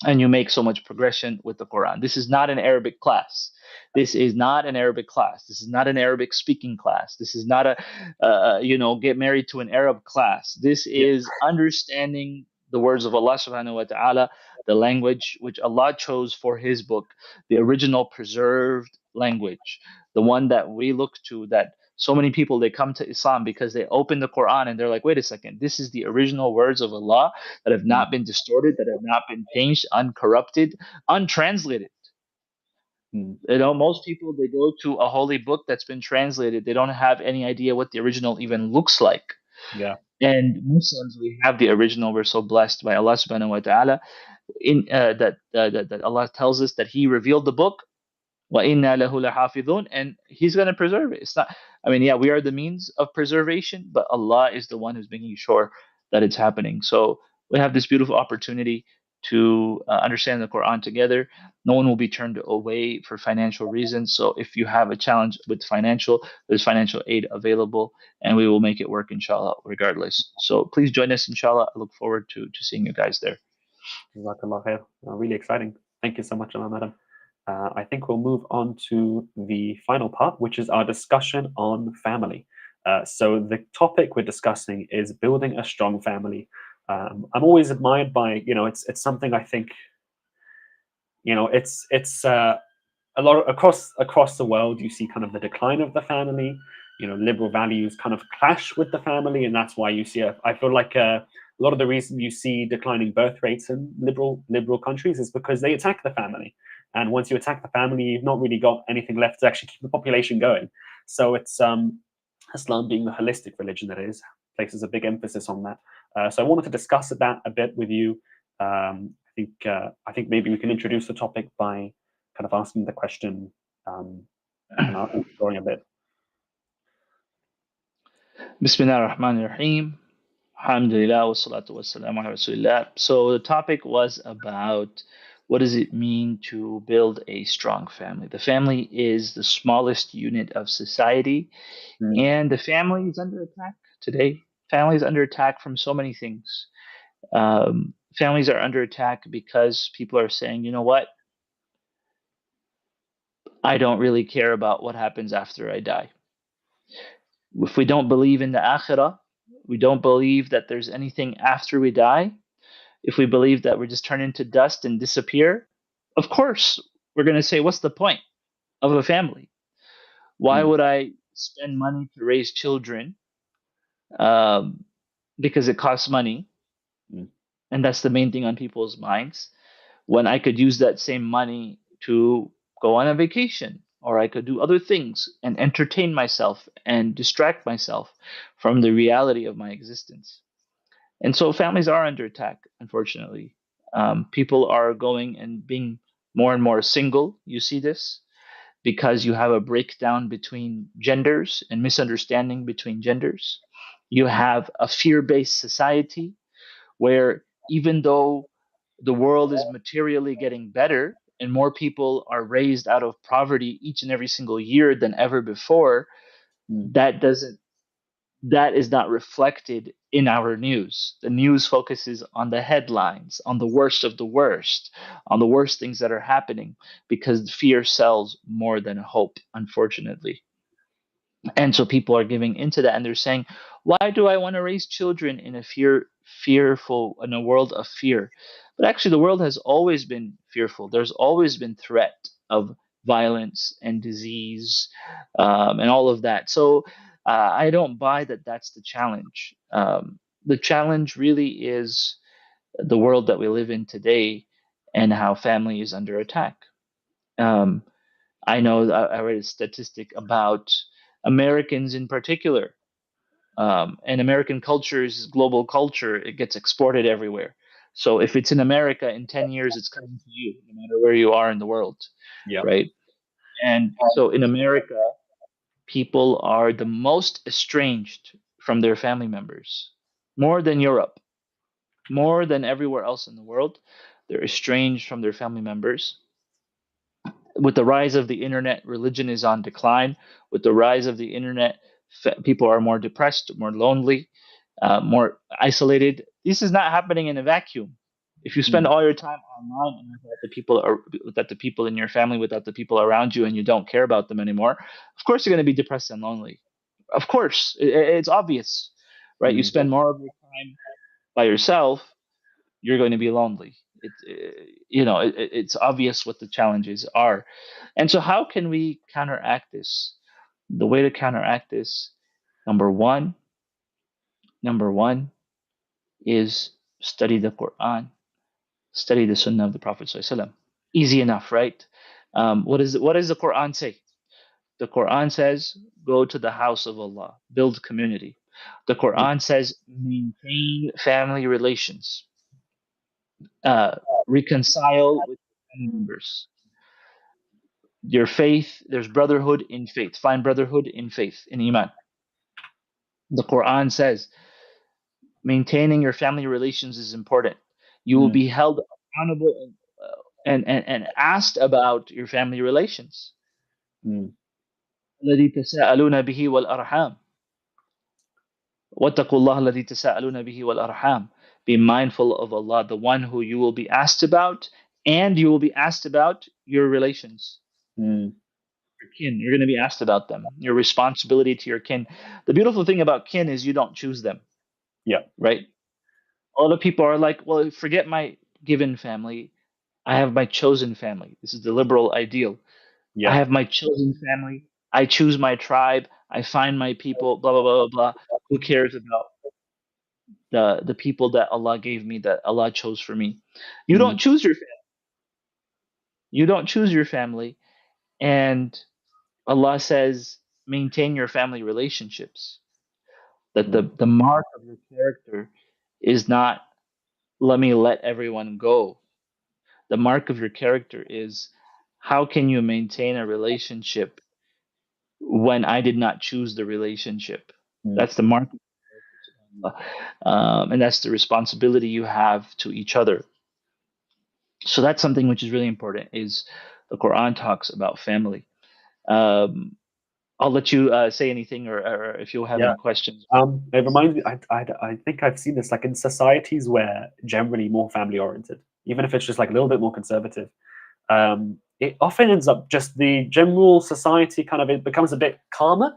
and you make so much progression with the Quran. This is not an Arabic class. This is not an Arabic class. This is not an Arabic speaking class. This is not get married to an Arab class. This is understanding the words of Allah subhanahu wa ta'ala, the language which Allah chose for his book, the original preserved language, the one that we look to, that so many people, they come to Islam because they open the Quran and they're like, wait a second, this is the original words of Allah that have not been distorted, that have not been changed, uncorrupted, untranslated. Most people, they go to a holy book that's been translated. They don't have any idea what the original even looks like. Yeah. And Muslims, we have the original. We're so blessed by Allah subhanahu wa ta'ala that Allah tells us that He revealed the book, وَإِنَّا لَهُ لَحَافِظُونَ, and He's going to preserve it. It's not, we are the means of preservation, but Allah is the one who's making sure that it's happening. So we have this beautiful opportunity to understand the Quran together. No one will be turned away for financial reasons. So if you have a challenge with financial, there's financial aid available, and we will make it work, inshallah, regardless. So please join us, inshallah. I look forward to seeing you guys there. Jazakallah khair. Really exciting. Thank you so much, Imam. I think we'll move on to the final part, which is our discussion on family. So the topic we're discussing is building a strong family. I'm always admired by, it's something I think, it's a lot across the world. You see kind of the decline of the family. Liberal values kind of clash with the family, and that's why you see. I feel like a lot of the reason you see declining birth rates in liberal countries is because they attack the family. And once you attack the family, you've not really got anything left to actually keep the population going. So it's Islam, being the holistic religion that it is, places a big emphasis on that. So I wanted to discuss that a bit with you. I think maybe we can introduce the topic by kind of asking the question and exploring a bit. Bismillah ar-Rahman ar-Rahim. Alhamdulillah wa salatu wa salam ala Rasulillah. So the topic was about What does it mean to build a strong family? The family is the smallest unit of society, Mm, and the family is under attack today. Family is under attack from so many things. Families are under attack because people are saying, you know what? I don't really care about what happens after I die. If we don't believe in the akhirah, we don't believe that there's anything after we die, if we believe that we're just turned into dust and disappear, of course, we're going to say, what's the point of a family? Why mm, would I spend money to raise children um, because it costs money? mm, And that's the main thing on people's minds. When I could use that same money to go on a vacation, or I could do other things and entertain myself and distract myself from the reality of my existence. And so families are under attack, unfortunately. People are going and being more and more single. You see this because you have a breakdown between genders and misunderstanding between genders. You have a fear based society where even though the world is materially getting better and more people are raised out of poverty each and every single year than ever before, mm, that doesn't that is not reflected in our news. The news focuses on the headlines, on the worst of the worst, on the worst things that are happening because fear sells more than hope, unfortunately. And so people are giving into that and they're saying, why do I want to raise children in a fearful in a world of fear? But actually the world has always been fearful. There's always been threat of violence and disease and all of that. So I don't buy that that's the challenge. The challenge really is the world that we live in today and how family is under attack. Um, I know I read a statistic about Americans in particular. And American culture is global culture. It gets exported everywhere. So if it's in America, in 10 years, it's coming to you, no matter where you are in the world, yeah. right? And so in America, people are the most estranged from their family members, more than Europe, more than everywhere else in the world. They're estranged from their family members. With the rise of the internet, religion is on decline. With the rise of the internet, people are more depressed, more lonely, more isolated. This is not happening in a vacuum. If you spend Mm, all your time online and without the people in your family, without the people around you, and you don't care about them anymore, of course you're going to be depressed and lonely. Of course, it's obvious, right? You mm, spend more of your time by yourself, you're going to be lonely. It's obvious what the challenges are, and so how can we counteract this? The way to counteract this, number one, number one is study the Quran, study the Sunnah of the Prophet ﷺ. Easy enough, right? What does the Quran say? The Quran says, go to the house of Allah, build community. The yeah. Quran says, maintain family relations, uh, reconcile with family members. Your faith, there's brotherhood in faith. Find brotherhood in faith, in Iman. The Quran says maintaining your family relations is important. You will Mm, be held accountable and asked about your family relations. mm, الذي تساءلون به والأرحام واتقوا الله الذي تساءلون به والأرحام. Be mindful of Allah, the one who you will be asked about, and you will be asked about your relations. mm, Your kin, you're going to be asked about them. Your responsibility to your kin. The beautiful thing about kin is you don't choose them, yeah. right? A lot of people are like, well, forget my given family. I have my chosen family. This is the liberal ideal. I Yeah. have my chosen family. I choose my tribe. I find my people, blah, blah, blah, blah, blah. Who cares about the people that Allah gave me, that Allah chose for me? You Mm, don't choose your family. You don't choose your family. And Allah says, maintain your family relationships. That mm, the mark of your character is not, let me let everyone go. The mark of your character is, how can you maintain a relationship when I did not choose the relationship? mm, That's the mark of Allah. And that's the responsibility you have to each other. So that's something which is really important. Is the Quran talks about family. Um, I'll let you say anything, or if you have Yeah. any questions. It reminds me. I think I've seen this like in societies where generally more family oriented, even if it's just like a little bit more conservative. It often ends up just the general society kind of it becomes a bit calmer.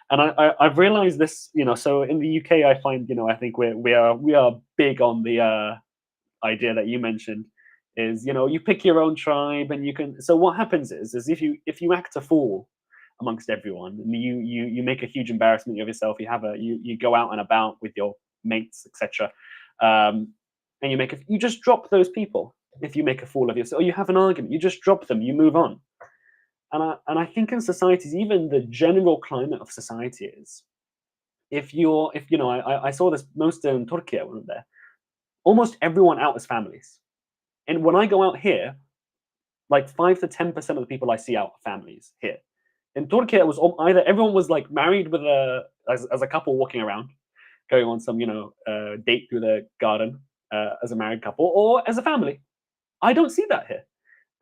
And I've realized this, so in the UK, I find, I think we are big on the idea that you mentioned is, you pick your own tribe and you can. So what happens is if you act a fool amongst everyone and you make a huge embarrassment of yourself, you go out and about with your mates, etc. And you just drop those people. If you make a fool of yourself or you have an argument, you just drop them, you move on. And I think in societies, even the general climate of society is, if I saw this most in Turkey when I'm there, almost everyone out as families. And when I go out here, like 5 to 10% of the people I see out are families here. In Turkey, it was either everyone was like married with as a couple walking around, going on some date through the garden as a married couple or as a family. I don't see that here,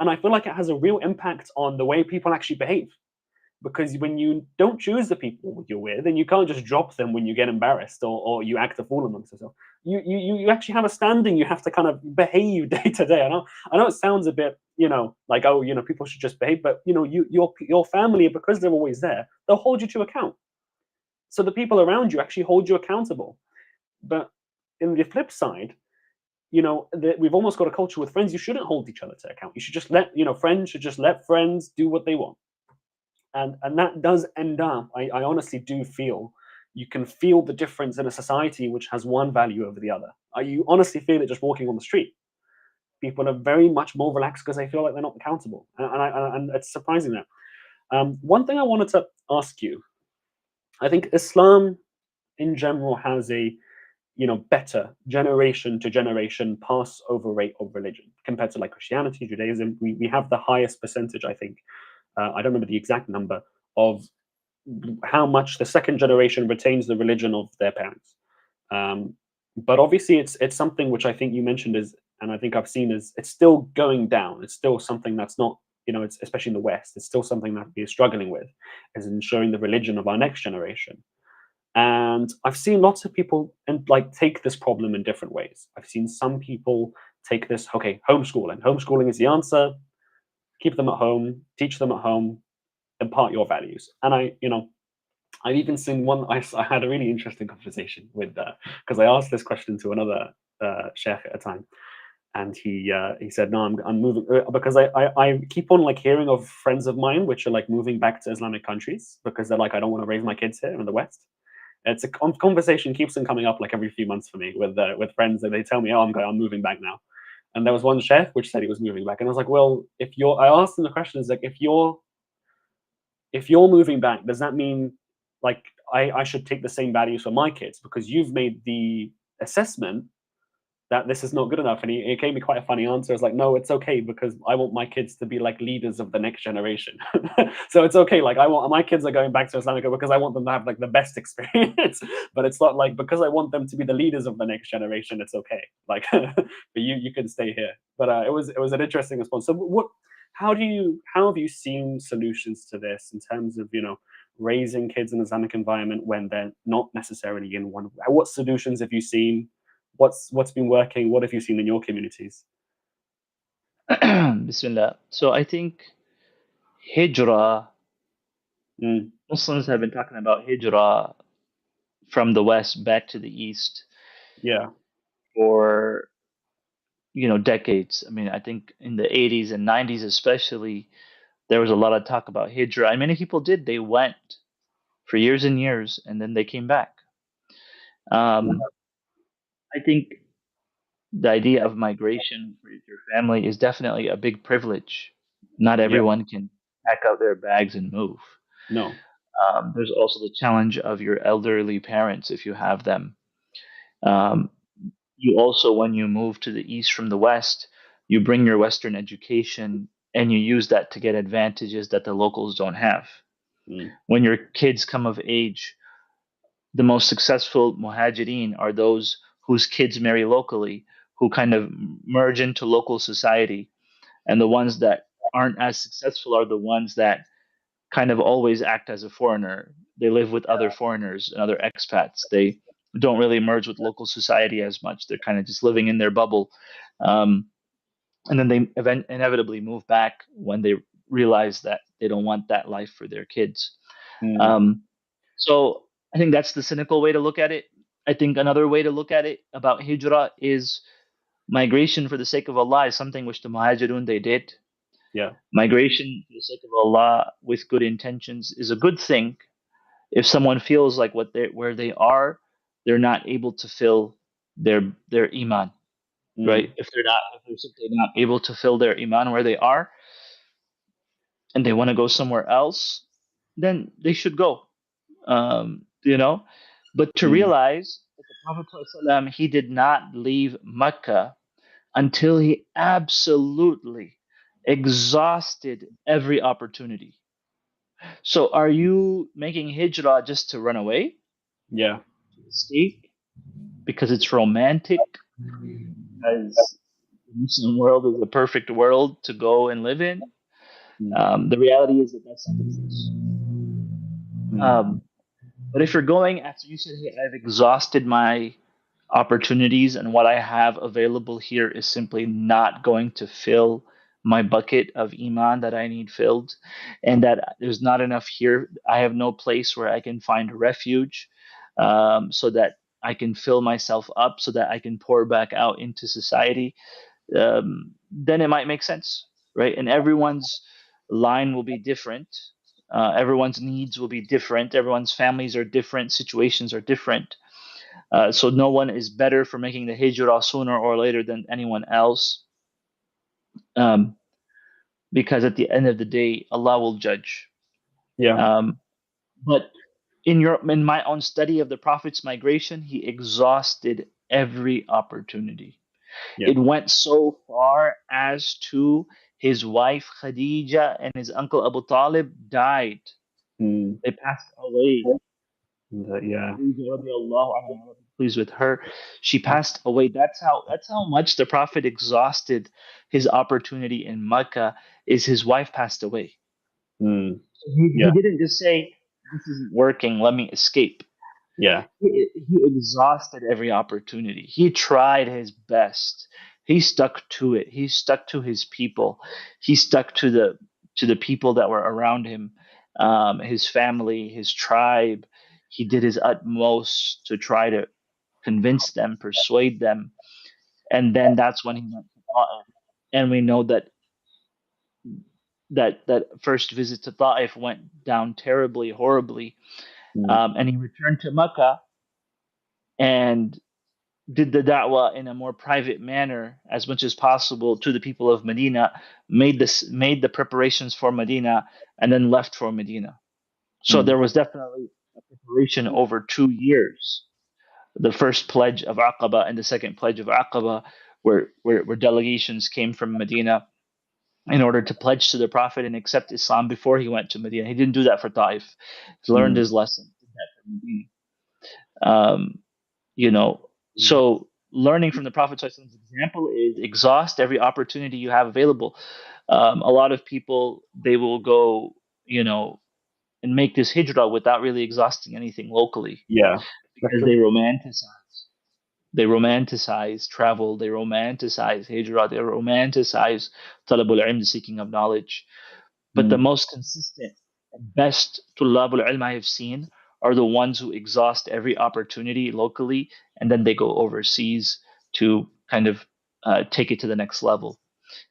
and I feel like it has a real impact on the way people actually behave. Because when you don't choose the people you're with, then you can't just drop them when you get embarrassed or you act a fool amongst yourself. You actually have a standing. You have to kind of behave day to day. I know it sounds a bit like, oh, people should just behave, but your family, because they're always there, they'll hold you to account. So the people around you actually hold you accountable. But in the flip side, we've almost got a culture with friends. You shouldn't hold each other to account. You should just let friends should just let friends do what they want. And that does end up, I honestly do feel, you can feel the difference in a society which has one value over the other. You honestly feel it just walking on the street. People are very much more relaxed because they feel like they're not accountable, and it's surprising that. One thing I wanted to ask you, I think Islam in general has a better generation to generation pass over rate of religion compared to like Christianity, Judaism. We have the highest percentage, I think. I don't remember the exact number of how much the second generation retains the religion of their parents. Um, but obviously, it's something which I think you mentioned is, and I think I've seen is, it's still going down. It's still something that's not, it's especially in the West, it's still something that we're struggling with, is ensuring the religion of our next generation. And I've seen lots of people and like take this problem in different ways. I've seen some people take this, okay, homeschooling. Homeschooling is the answer. Keep them at home, teach them at home, impart your values. And I've even seen one. I had a really interesting conversation with because I asked this question to another sheikh at a time, and he said, "No, I'm moving because I keep on like hearing of friends of mine which are like moving back to Islamic countries because they're like, I don't want to raise my kids here in the West." It's a conversation keeps on coming up like every few months for me with friends, and they tell me, "Oh, I'm moving back now." And there was one sheikh which said he was moving back, and I was like, "Well, if you're," I asked him the question, is like, if you're moving back, does that mean like I should take the same values for my kids because you've made the assessment that this is not good enough? And he gave me quite a funny answer. It's like, no, it's okay because I want my kids to be like leaders of the next generation. So it's okay. Like I want my kids are going back to Islamic because I want them to have like the best experience. But it's not like because I want them to be the leaders of the next generation. It's okay. Like, but you can stay here. But it was an interesting response. So how have you seen solutions to this in terms of raising kids in an Islamic environment when they're not necessarily in one? What solutions have you seen? What's been working? What have you seen in your communities? Bismillah. So I think hijrah, Mm, Muslims have been talking about hijrah from the West back to the East yeah, for decades. I mean, I think in the 80s and 90s especially, there was a lot of talk about hijrah, and many people did. They went for years and years, and then they came back. mm, Um, I think the idea of migration for your family is definitely a big privilege. Not yeah, everyone can pack up their bags and move. no, There's also the challenge of your elderly parents if you have them. Um, you also, when you move to the East from the West, you bring your Western education and you use that to get advantages that the locals don't have. mm, When your kids come of age, the most successful muhajirin are those whose kids marry locally, who kind of merge into local society, and the ones that aren't as successful are the ones that kind of always act as a foreigner. They live with other foreigners and other expats. They don't really merge with local society as much. They're kind of just living in their bubble. Um, and then they inevitably move back when they realize that they don't want that life for their kids. Mm. Um, so I think that's the cynical way to look at it. I think another way to look at it about hijrah is migration for the sake of Allah is something which the Muhajirun they did. Yeah. Migration for the sake of Allah with good intentions is a good thing. If someone feels like where they are, they're not able to fill their iman, right? Mm. If they're simply not able to fill their iman where they are, and they want to go somewhere else, then they should go. You know, but to Mm. realize that the Prophet ﷺ, he did not leave Mecca until he absolutely exhausted every opportunity. So, are you making hijrah just to run away, Yeah. to escape, because it's romantic, because the Muslim world is a perfect world to go and live in? Mm. The reality is that that's not the case. Mm. Um, but if you're going after you said, "Hey, I've exhausted my opportunities, and what I have available here is simply not going to fill my bucket of iman that I need filled, and that there's not enough here. I have no place where I can find refuge, so that I can fill myself up, so that I can pour back out into society." Then it might make sense, right? And everyone's line will be different. Everyone's needs will be different. Everyone's families are different. Situations are different. So no one is better for making the hijrah sooner or later than anyone else, um, because at the end of the day, Allah will judge. Yeah. Um, but in my own study of the Prophet's migration, he exhausted every opportunity. Yeah. It went so far as to his wife Khadija and his uncle Abu Talib died. Mm. They passed away. Yeah. Khadija radiallahu anha, Allah be pleased with her, she passed away. That's how much the Prophet exhausted his opportunity in Mecca. Is his wife passed away. Mm. He Yeah. didn't just say, "This isn't working, let me escape." Yeah. He exhausted every opportunity. He tried his best. He stuck to it. He stuck to his people. He stuck to the people that were around him, his family, his tribe. He did his utmost to try to convince them, persuade them, and then that's when he went to Ta'if. And we know that that first visit to Ta'if went down terribly, horribly, Mm. and he returned to Mecca and did the da'wah in a more private manner as much as possible to the people of Medina, made the preparations for Medina, and then left for Medina. So Mm. there was definitely a preparation over 2 years. The first pledge of Aqaba and the second pledge of Aqaba, where delegations came from Medina in order to pledge to the Prophet and accept Islam before he went to Medina. He didn't do that for Taif. He learned Mm. his lesson. Did that for Medina. Um, you know, so learning from the Prophet's example is exhaust every opportunity you have available. A lot of people, they will go, and make this hijrah without really exhausting anything locally, Yeah. That's because true. they romanticize travel, they romanticize hijrah, they romanticize talabul ilm, the seeking of knowledge. But the Mm. most consistent and best tulabul ilm I have seen are the ones who exhaust every opportunity locally, and then they go overseas to kind of take it to the next level,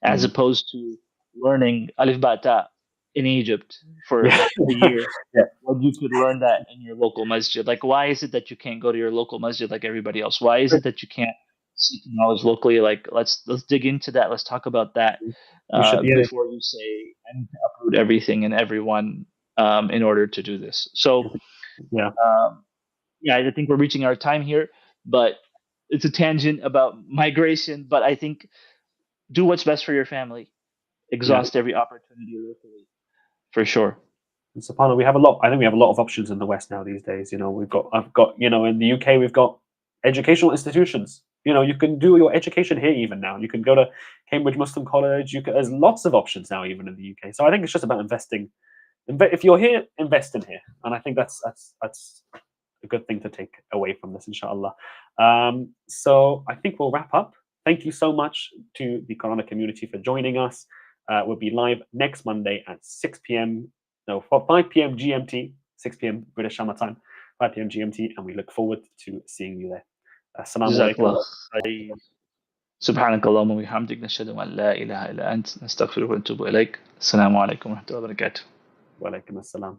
as Mm. opposed to learning alif ba ta in Egypt for Yeah. a year Yeah. when you could learn that in your local masjid. Like, why is it that you can't go to your local masjid like everybody else? Why is it that you can't seek knowledge locally? Like, let's dig into that. Let's talk about that We should. Yeah. before you say I need to uproot everything and everyone in order to do this. So, Yeah. um, yeah, I think we're reaching our time here, but it's a tangent about migration. But I think do what's best for your family. Yeah. Exhaust every opportunity locally, for sure. And subhanAllah, we have a lot. I think we have a lot of options in the West now these days. I've got, in the UK, we've got educational institutions. You can do your education here even now. You can go to Cambridge Muslim College. There's lots of options now, even in the UK. So I think it's just about investing. If you're here, invest in here, and I think that's a good thing to take away from this, inshallah. So I think we'll wrap up. Thank you so much to the Quranic community for joining us. We'll be live next Monday at 5 p.m. GMT, 6 p.m. British Summer Time, 5 p.m. GMT, and we look forward to seeing you there. Assalamu جزاك الله alaikum. خير. سبحانك اللهم وبحمدك نشهد أن لا إله إلا أنت نستغفرك ونتوب إليك. السلام عليكم ورحمة الله وبركاته. Wa alaikum assalam.